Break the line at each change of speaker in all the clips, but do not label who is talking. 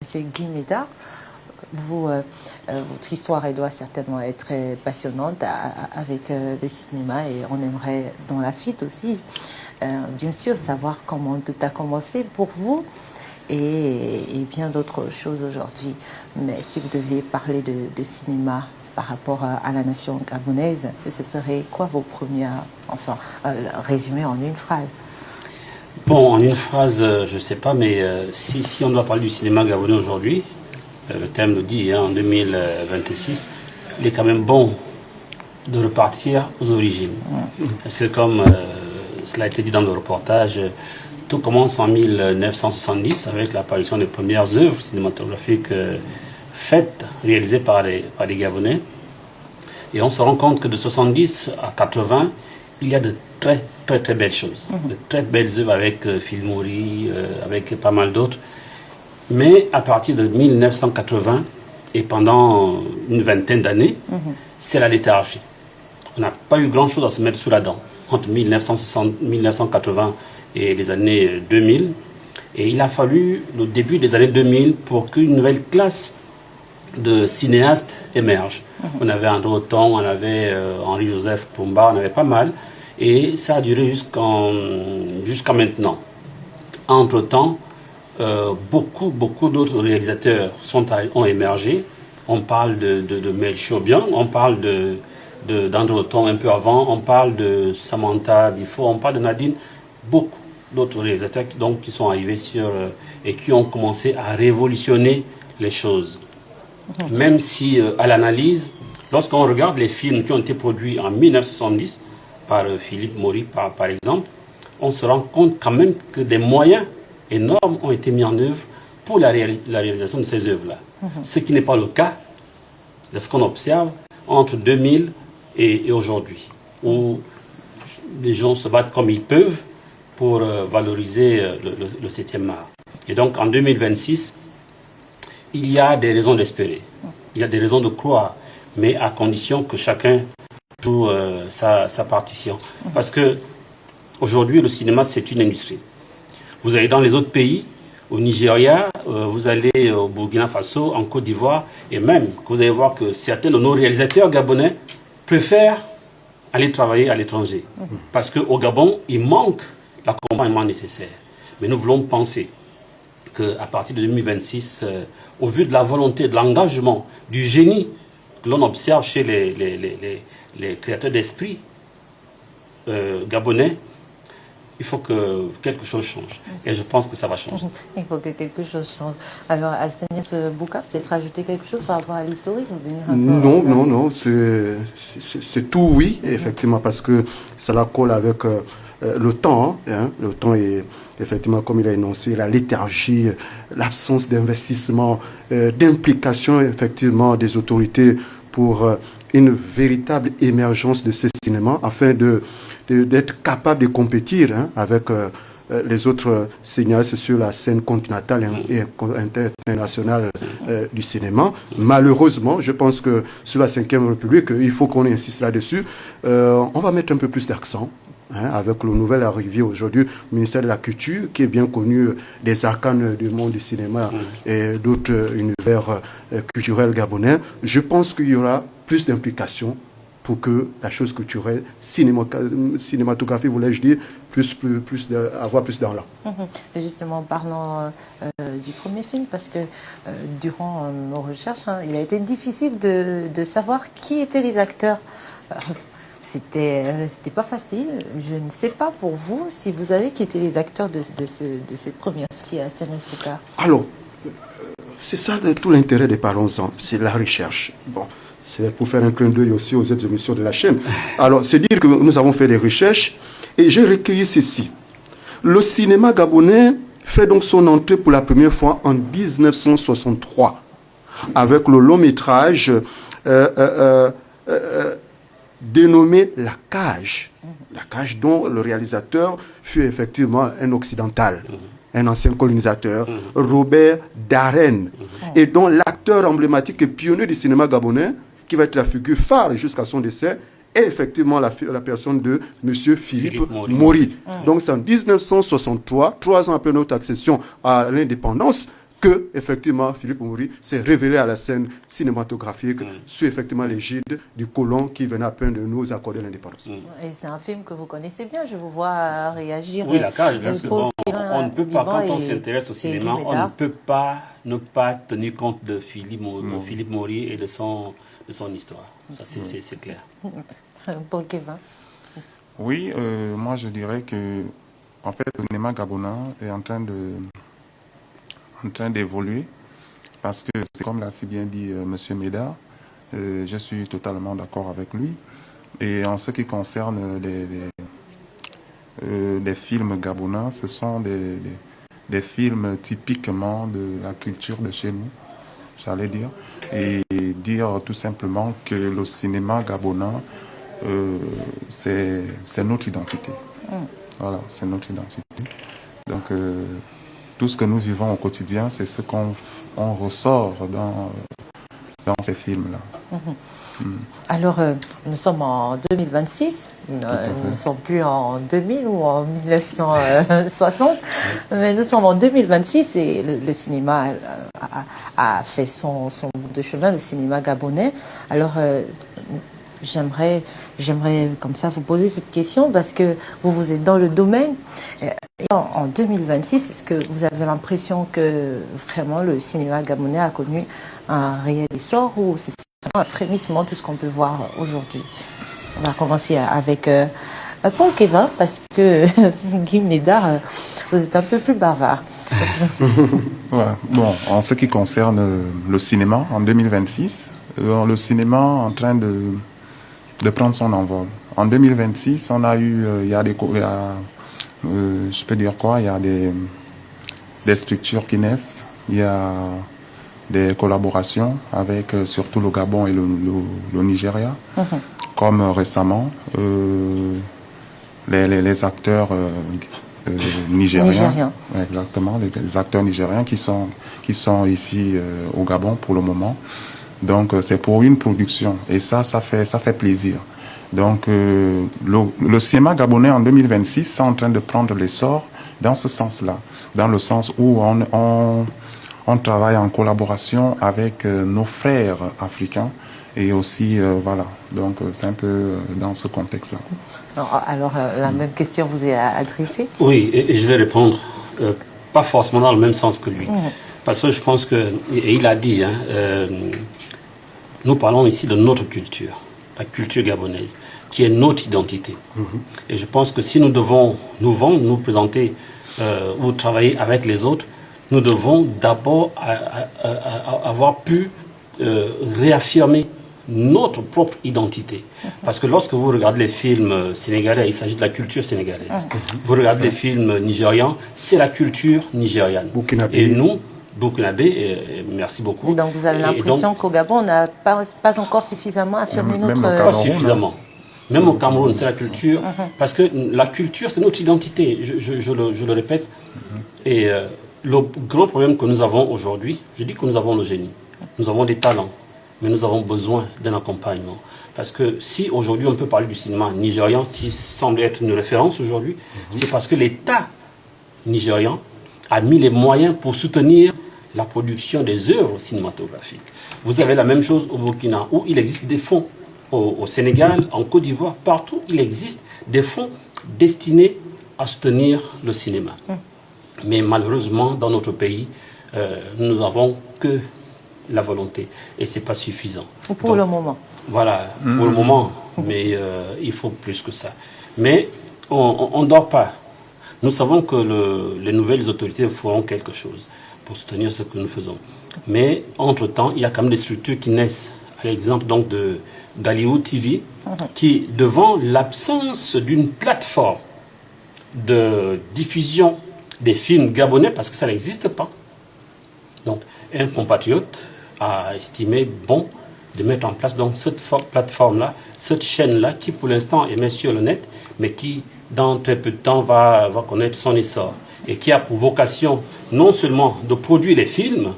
Monsieur Guy Médard, votre histoire elle doit certainement être très passionnante avec le cinéma et on aimerait dans la suite aussi, bien sûr, savoir comment tout a commencé pour vous et bien d'autres choses aujourd'hui. Mais si vous deviez parler de cinéma par rapport à la nation gabonaise, ce serait quoi vos premières, résumé en une phrase?
Bon, en une phrase, je ne sais pas, mais si on doit parler du cinéma gabonais aujourd'hui, le thème nous dit, en 2026, il est quand même bon de repartir aux origines. Parce que comme cela a été dit dans le reportage, tout commence en 1970 avec l'apparition des premières œuvres cinématographiques réalisées par les Gabonais. Et on se rend compte que de 70 à 80, il y a de très belles choses, de très belles œuvres avec Phil Mori, avec pas mal d'autres. Mais à partir de 1980 et pendant une vingtaine d'années, c'est la léthargie. On n'a pas eu grand-chose à se mettre sous la dent entre 1980 et les années 2000. Et il a fallu le début des années 2000 pour qu'une nouvelle classe de cinéastes émerge. On avait André Auton, on avait Henri-Joseph Pumba, on avait pas mal. Et ça a duré jusqu'à maintenant. Entre-temps, beaucoup d'autres réalisateurs ont émergé. On parle de Mel Chobian, on parle d'André Auton un peu avant, on parle de Samantha Bifo, on parle de Nadine. Beaucoup d'autres réalisateurs qui sont arrivés et qui ont commencé à révolutionner les choses. Même si, à l'analyse, lorsqu'on regarde les films qui ont été produits en 1970, par Philippe Mori, par exemple, on se rend compte quand même que des moyens énormes ont été mis en œuvre pour la réalisation de ces œuvres-là. Ce qui n'est pas le cas de ce qu'on observe entre 2000 et aujourd'hui, où les gens se battent comme ils peuvent pour valoriser le 7e art. Et donc en 2026, il y a des raisons d'espérer, il y a des raisons de croire, mais à condition que chacun joue sa partition. Parce que aujourd'hui, le cinéma, c'est une industrie. Vous allez dans les autres pays, au Nigeria, vous allez au Burkina Faso, en Côte d'Ivoire, et même, vous allez voir que certains de nos réalisateurs gabonais préfèrent aller travailler à l'étranger. Parce qu'au Gabon, il manque l'accompagnement nécessaire. Mais nous voulons penser qu'à partir de 2026, au vu de la volonté, de l'engagement, du génie que l'on observe chez les créateurs d'esprit gabonais, il faut que quelque chose change. Et je pense que ça va changer.
Il faut que quelque chose change. Alors, Asténias Bouka, peut-être rajouter quelque chose par rapport à l'historique?
Non, c'est tout oui, effectivement, parce que cela colle avec le temps. Le temps est, effectivement, comme il a énoncé, la léthargie, l'absence d'investissement, d'implication, effectivement, des autorités pour une véritable émergence de ce cinéma afin d'être capable de compétir avec les autres cinéastes sur la scène continentale et internationale du cinéma. Malheureusement, je pense que sur la 5e République, il faut qu'on insiste là-dessus. On va mettre un peu plus d'accent avec le nouvel arrivé aujourd'hui, le ministère de la Culture, qui est bien connu des arcanes du monde du cinéma et d'autres univers culturels gabonais. Je pense qu'il y aura plus d'implication pour que la chose culturelle, cinématographie, voulais-je dire, avoir plus d'argent.
Justement, parlons du premier film, parce que durant nos recherches, il a été difficile de savoir qui étaient les acteurs. C'était pas facile. Je ne sais pas pour vous si vous avez qui étaient les acteurs de cette première sortie à Asténias Bouka.
Alors, c'est ça tout l'intérêt des Parlons-en, c'est la recherche. Bon, c'est pour faire un clin d'œil aussi aux autres émissions de la chaîne. Alors, c'est dire que nous avons fait des recherches et j'ai recueilli ceci. Le cinéma gabonais fait donc son entrée pour la première fois en 1963 avec le long métrage dénommé La Cage. La Cage dont le réalisateur fut effectivement un occidental, un ancien colonisateur, Robert Darren, et dont l'acteur emblématique et pionnier du cinéma gabonais, qui va être la figure phare jusqu'à son décès, est effectivement la personne de M. Philippe Mori. Donc c'est en 1963, 3 ans après notre accession à l'indépendance, que, effectivement, Philippe Moury s'est révélé à la scène cinématographique sous, effectivement, l'égide du colon qui venait à peine de nous accorder l'indépendance.
Et c'est un film que vous connaissez bien, je vous vois réagir.
Oui, la cage, parce que bon, on ne peut pas, quand on s'intéresse au cinéma, on ne peut pas ne pas tenir compte de Philippe Moury et de son histoire. Ça, c'est clair.
Paul Kevin.
Oui, moi je dirais que en fait le cinéma gabonais est en train d'évoluer parce que c'est comme l'a si bien dit Monsieur Médard, je suis totalement d'accord avec lui. Et en ce qui concerne des films gabonais, ce sont des films typiquement de la culture de chez nous, j'allais dire, et dire tout simplement que le cinéma gabonais c'est notre identité. Voilà, c'est notre identité. Donc, tout ce que nous vivons au quotidien, c'est ce qu'on ressort dans ces films-là.
Alors, nous sommes en 2026, nous ne sommes plus en 2000 ou en 1960, mais nous sommes en 2026 et le cinéma a fait son bout de chemin, le cinéma gabonais. Alors, j'aimerais comme ça vous poser cette question parce que vous êtes dans le domaine. Et en 2026, est-ce que vous avez l'impression que vraiment le cinéma gabonais a connu un réel essor ou c'est un frémissement tout ce qu'on peut voir aujourd'hui? On va commencer avec Paul Kevin parce que Guy Médard, vous êtes un peu plus bavard.
Ouais, bon, en ce qui concerne le cinéma en 2026, le cinéma est en train de prendre son envol. En 2026, on a eu, je peux dire quoi, il y a des structures qui naissent, il y a des collaborations avec surtout le Gabon et le Nigeria, comme récemment les acteurs nigériens, exactement, les acteurs nigériens qui sont ici au Gabon pour le moment. Donc c'est pour une production et ça fait plaisir. Donc le cinéma gabonais en 2026 c'est en train de prendre l'essor dans ce sens-là, dans le sens où on travaille en collaboration avec nos frères africains et aussi voilà. Donc c'est un peu dans ce contexte-là.
Alors la même question vous est adressée.
Oui, et je vais répondre pas forcément dans le même sens que lui, parce que je pense que et il a dit. Nous parlons ici de notre culture, la culture gabonaise, qui est notre identité. Et je pense que si nous devons nous vendre, nous présenter ou travailler avec les autres, nous devons d'abord avoir pu réaffirmer notre propre identité. Parce que lorsque vous regardez les films sénégalais, il s'agit de la culture sénégalaise. Vous regardez les films nigérians, c'est la culture nigériane. Et nous, Burkinabé, merci beaucoup.
Donc vous avez l'impression qu'au Gabon, on n'a pas encore suffisamment affirmé notre...
Pas suffisamment. Même au Cameroun, c'est la culture. Parce que la culture, c'est notre identité, je le répète. Et le grand problème que nous avons aujourd'hui, je dis que nous avons le génie. Nous avons des talents, mais nous avons besoin d'un accompagnement. Parce que si aujourd'hui on peut parler du cinéma nigérian, qui semble être une référence aujourd'hui, c'est parce que l'État nigérian a mis les moyens pour soutenir la production des œuvres cinématographiques. Vous avez la même chose au Burkina, où il existe des fonds. Au Sénégal, en Côte d'Ivoire, partout, il existe des fonds destinés à soutenir le cinéma. Mais malheureusement, dans notre pays, nous n'avons que la volonté. Et ce n'est pas suffisant.
Pour le moment.
Voilà, pour le moment. Mais il faut plus que ça. Mais on ne dort pas. Nous savons que les nouvelles autorités feront quelque chose pour soutenir ce que nous faisons. Mais entre-temps, il y a quand même des structures qui naissent. À l'exemple donc de Galiou TV, qui, devant l'absence d'une plateforme de diffusion des films gabonais, parce que ça n'existe pas, donc un compatriote a estimé bon de mettre en place donc cette plateforme-là, cette chaîne-là, qui pour l'instant émet sur le net, mais qui dans très peu de temps va connaître son essor, et qui a pour vocation non seulement de produire des films,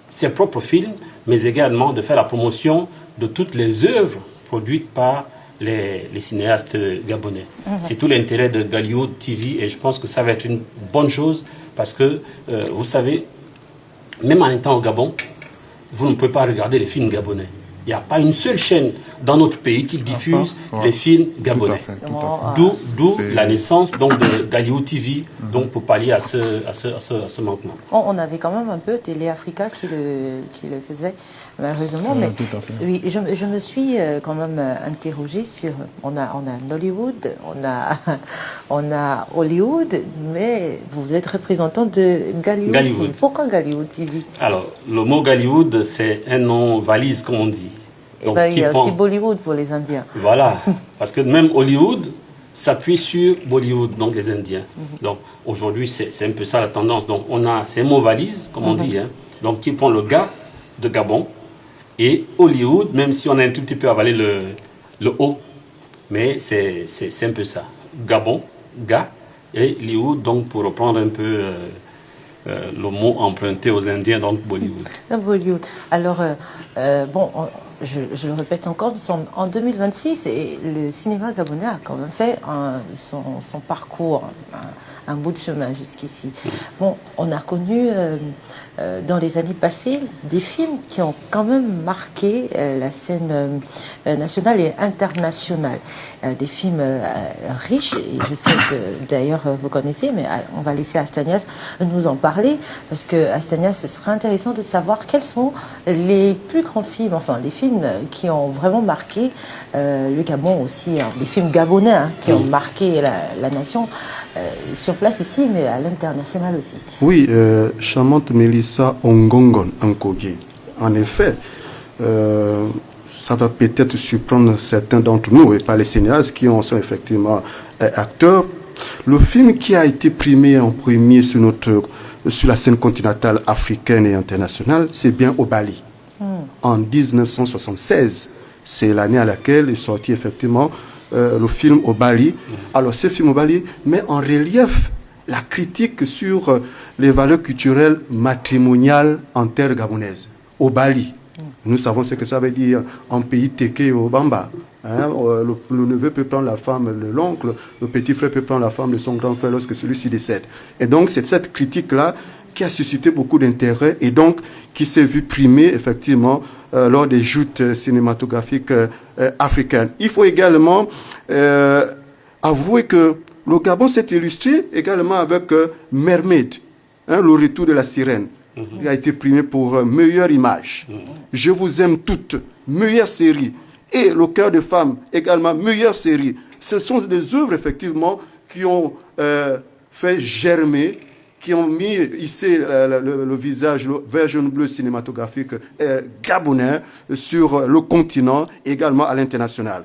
ses propres films, mais également de faire la promotion de toutes les œuvres produites par les cinéastes gabonais. C'est tout l'intérêt de Galiou TV et je pense que ça va être une bonne chose parce que, vous savez, même en étant au Gabon, vous ne pouvez pas regarder les films gabonais. Il n'y a pas une seule chaîne dans notre pays qui diffuse les films gabonais.
Tout à fait.
D'où la naissance donc, de Galiou TV, donc, pour pallier à ce manquement.
On avait quand même un peu Télé Africa qui le faisait, malheureusement. Mais
tout à fait.
oui, je me suis quand même interrogée sur... On a Nollywood, on a Hollywood, mais vous êtes représentant de Galiou TV. Pourquoi Galiou TV?
Alors, le mot Gollywood, c'est un nom valise, comme on dit.
Et ben, il y a aussi Bollywood pour les Indiens.
Voilà, parce que même Hollywood s'appuie sur Bollywood, donc les Indiens. Donc aujourd'hui, c'est un peu ça la tendance. Donc c'est un mot valise, comme on dit, hein, donc qui prend le gars de Gabon et Hollywood, même si on a un tout petit peu avalé le O, mais c'est un peu ça. Gabon, gars, et Hollywood, donc pour reprendre un peu le mot emprunté aux Indiens, donc Bollywood.
Bollywood. Alors, je le répète encore, nous sommes en 2026 et le cinéma gabonais a quand même fait son parcours, un bout de chemin jusqu'ici. Bon, on a connu dans les années passées des films qui ont quand même marqué la scène nationale et internationale. Des films riches, et je sais que d'ailleurs vous connaissez, mais on va laisser Astanias nous en parler, parce que Astanias, ce serait intéressant de savoir quels sont les plus grands films, enfin les films qui ont vraiment marqué le Gabon aussi, hein, des films gabonais qui ont marqué la nation sur place ici, mais à l'international aussi.
Oui, charmante Mélissa Ongongon Nkogué. En effet, ça va peut-être surprendre certains d'entre nous, et pas les cinéastes qui sont effectivement acteurs. Le film qui a été primé en premier sur la scène continentale africaine et internationale, c'est bien Obali. En 1976, c'est l'année à laquelle est sorti effectivement le film Obali. Alors, ce film Obali met en relief la critique sur les valeurs culturelles matrimoniales en terre gabonaise. Obali. Nous savons ce que ça veut dire en pays Teke au Bamba. Hein, le neveu peut prendre la femme de l'oncle, le petit frère peut prendre la femme de son grand frère lorsque celui-ci décède. Et donc, c'est cette critique-là qui a suscité beaucoup d'intérêt et donc qui s'est vu primer effectivement lors des joutes cinématographiques africaines. Il faut également avouer que le Gabon s'est illustré également avec Mermaid, hein, le retour de la sirène. Il a été primé pour meilleure image. Je vous aime toutes, meilleure série. Et Le cœur de femme, également meilleure série. Ce sont des œuvres, effectivement, qui ont fait germer, qui ont mis ici le visage, le vert jaune bleu cinématographique gabonais sur le continent, également à l'international.